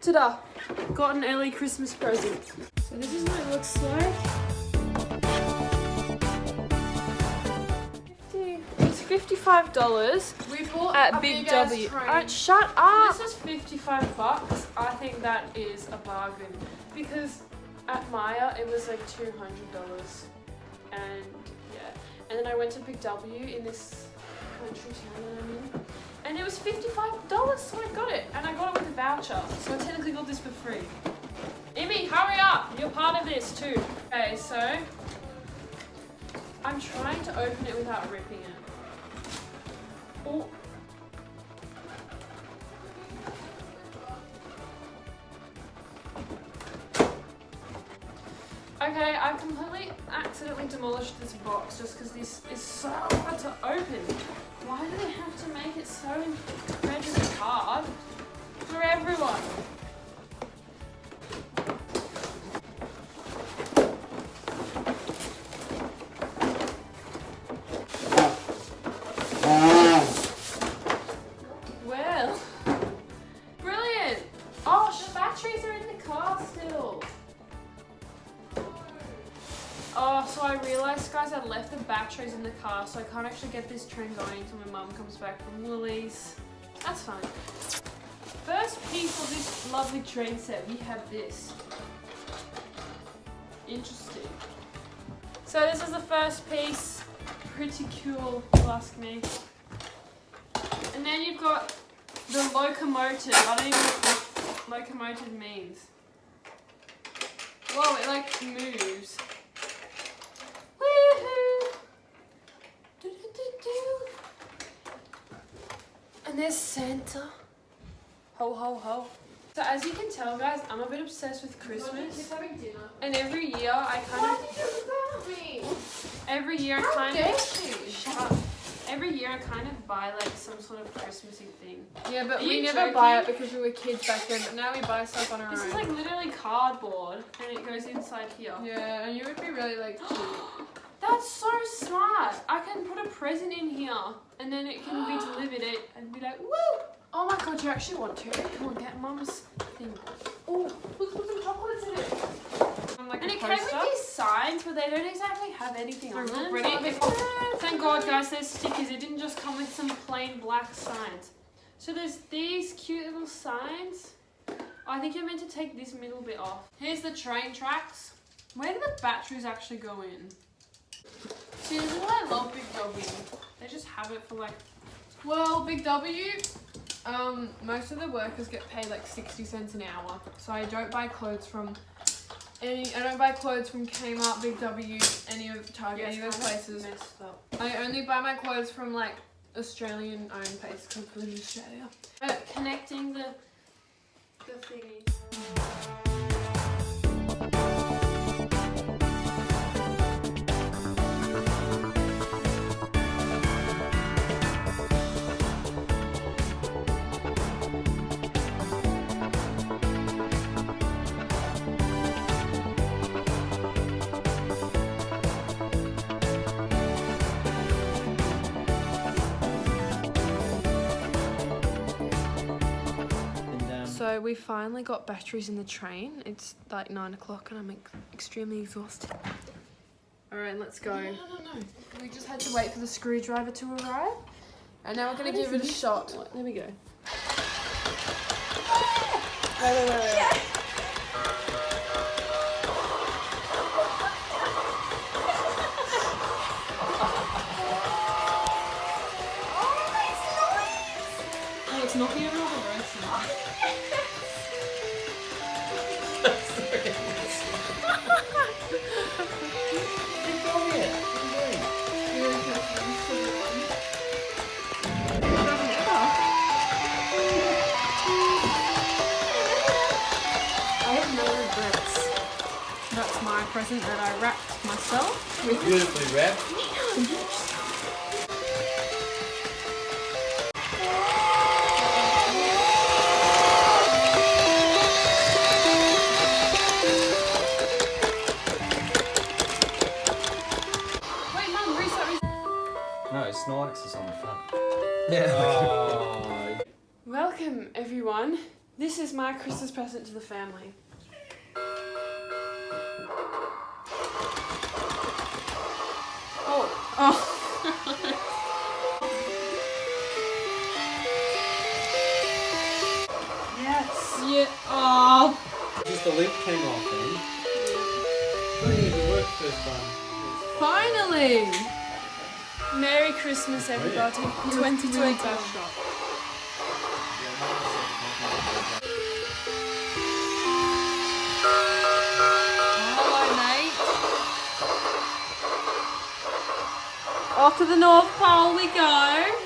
Ta-da! Got an early Christmas present. So this is what it looks like. It's $55 We bought at a Big big-ass W. train. Alright, shut up! This is $55. I think that is a bargain because at Maya it was like $200, and yeah. And then I went to Big W in this country town that I'm in, and it was $55, so I got it, and I got it with a voucher, so I technically got this for free. Amy, hurry up! You're part of this too. Okay, so I'm trying to open it without ripping it. Oh. Okay, I completely accidentally demolished this box just because this is so hard to open. Why do they have to make it so incredibly hard for everyone? Well, brilliant! Oh, the batteries are in the car still. Oh, so I realised, guys, I left the batteries in the car, so I can't actually get this train going until my mum comes back from Woolies. That's fine. First piece of this lovely train set, we have this. Interesting. So this is the first piece. Pretty cool, if you ask me. And then you've got the locomotive. I don't even know what locomotive means. Whoa, it like moves. Woohoo! Do-do-do-do. And there's Santa. Ho ho ho. So as you can tell, guys, I'm a bit obsessed with Christmas. He's having dinner. And every year I kind of shut up. Every year I kind of buy like some sort of Christmassy thing. Yeah, but Are we you never buy it joking? because we were kids back then, but now we buy stuff on our This own. is like literally cardboard and it goes inside here. Yeah, and you would be really like cute. That's so smart. I can put a present in here and then it can be delivered it and be like, woo! Oh my god, you actually want to? Come on, get mum's thing. Oh, look, put some chocolates in it. Like And a it came with poster. these signs, but they don't exactly have anything on them. Ready? Thank God, guys, there's stickers. It didn't just come with some plain black signs. So there's these cute little signs. I think you're meant to take this middle bit off. Here's the train tracks. Where do the batteries actually go in? See, this is why I love Big W. They just have it for like... Well, Big W, most of the workers get paid like 60 cents an hour. So I don't buy clothes from Kmart, Big W, any of Target, any of those places. Messed up. I only buy my clothes from like Australian owned places because I live in Australia. Connecting the thingy. So we finally got batteries in the train. It's like 9 o'clock and I'm extremely exhausted. Alright, let's go. No. We just had to wait for the screwdriver to arrive. And now we're going to give it a shot. There we go. Wait. Oh, it's knocking over all the roads now. That's my present that I wrapped myself. Beautifully wrapped. Wait, Mum, reset. No, Snorlax is on the front. Yeah. Oh. Welcome Welcome, everyone. This is my Christmas present to the family. Oh. Yes. Yeah. Oh. Just the lip came off then. I think it worked first time. Finally. Merry Christmas, everybody. 2020. Hello, mate. Off to the North Pole we go.